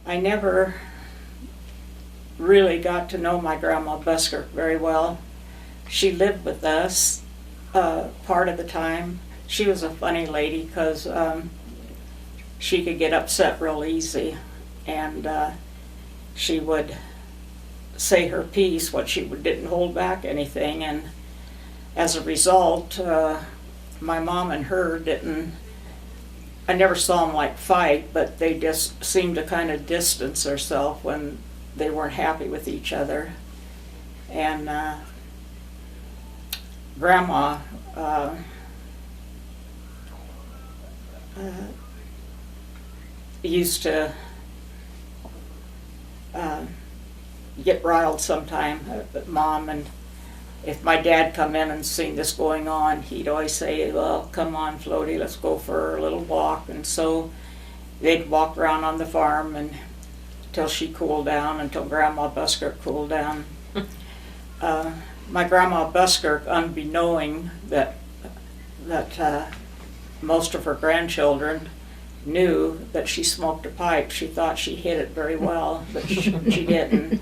I never really got to know my grandma Buskirk very well. She lived with us part of the time. She was a funny lady because she could get upset real easy, and she would say her piece, what she didn't hold back anything, and as a result, my mom and her didn't, I never saw them like fight, but they just seemed to kind of distance themselves when they weren't happy with each other. And Grandma used to get riled sometime at Mom, and if my dad come in and seen this going on, he'd always say, well, come on, Floaty, let's go for a little walk. And so they'd walk around on the farm and until she cooled down, until Grandma Buskirk cooled down. My Grandma Buskirk, unbeknowing that most of her grandchildren knew that she smoked a pipe, she thought she hid it very well, but she didn't.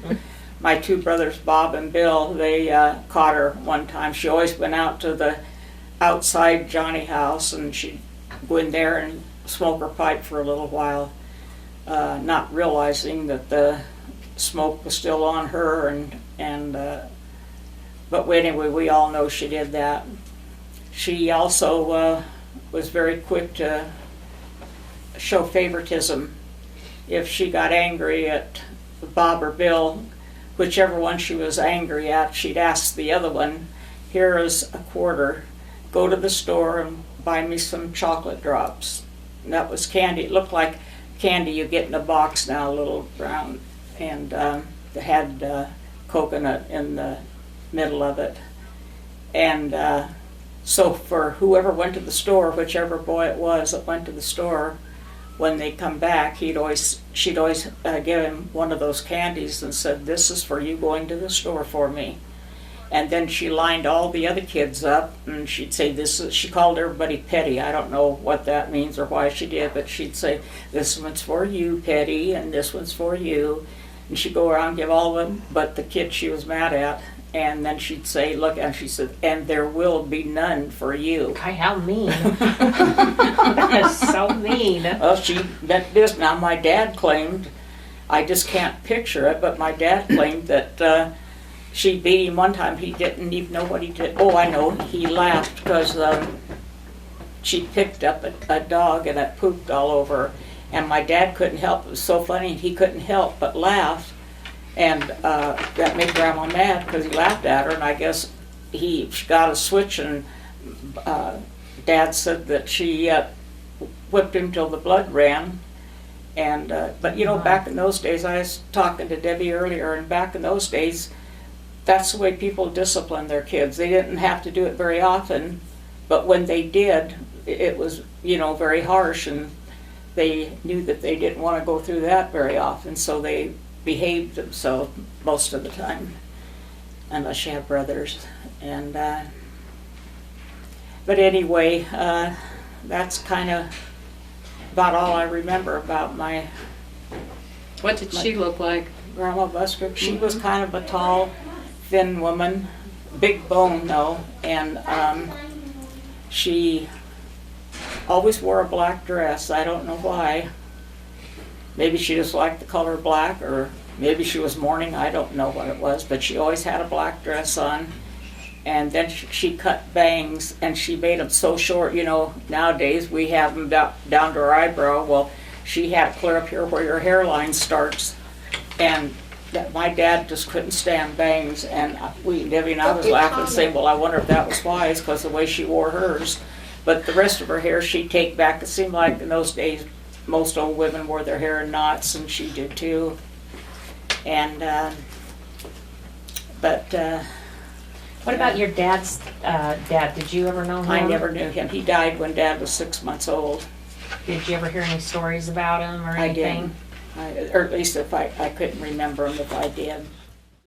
My two brothers, Bob and Bill, they caught her one time. She always went out to the outside Johnny house, and she'd go in there and smoke her pipe for a little while, not realizing that the smoke was still on her. But anyway, we all know she did that. She also was very quick to show favoritism. If she got angry at Bob or Bill, whichever one she was angry at, she'd ask the other one, here is a quarter, go to the store and buy me some chocolate drops. And that was candy. It looked like candy you get in a box now, a little brown, and it had coconut in the middle of it. And so for whoever went to the store, whichever boy it was that went to the store, when they come back, she'd always give him one of those candies and said, this is for you going to the store for me. And then she lined all the other kids up, and she'd say, she called everybody Petty. I don't know what that means or why she did, but she'd say, this one's for you, Petty, and this one's for you. And she'd go around and give all of them, but the kid she was mad at. And then she'd say, look, and she said, and there will be none for you. God, how mean. That is so mean. Well, she meant this. Now, my dad claimed, I just can't picture it, but my dad claimed that she beat him one time. He didn't even know what he did. Oh, I know. He laughed because she picked up a dog and it pooped all over her. And my dad couldn't help. It was so funny. He couldn't help but laugh. And that made Grandma mad because he laughed at her, and I guess she got a switch, and Dad said that she whipped him till the blood ran. And but you know, back in those days, I was talking to Debbie earlier, and back in those days, that's the way people disciplined their kids. They didn't have to do it very often, but when they did, it was, you know, very harsh, and they knew that they didn't want to go through that very often, so they behaved themselves most of the time, unless you have brothers. And but anyway, that's kind of about all I remember about my. What did she look like? Grandma Buskirk. She was kind of a tall, thin woman, big bone though, and she always wore a black dress. I don't know why. Maybe she just liked the color black, or maybe she was mourning. I don't know what it was, but she always had a black dress on. And then she cut bangs, and she made them so short. You know, nowadays we have them down to her eyebrow. Well, she had it clear up here where your hairline starts. And my dad just couldn't stand bangs. And Debbie and I was laughing and saying, well, I wonder if that was wise, because the way she wore hers. But the rest of her hair she'd take back. It seemed like in those days, most old women wore their hair in knots, and she did too. And What about your dad's dad? Did you ever know him? I never knew him. He died when Dad was 6 months old. Did you ever hear any stories about him or anything? I did. Or at least if I couldn't remember him if I did.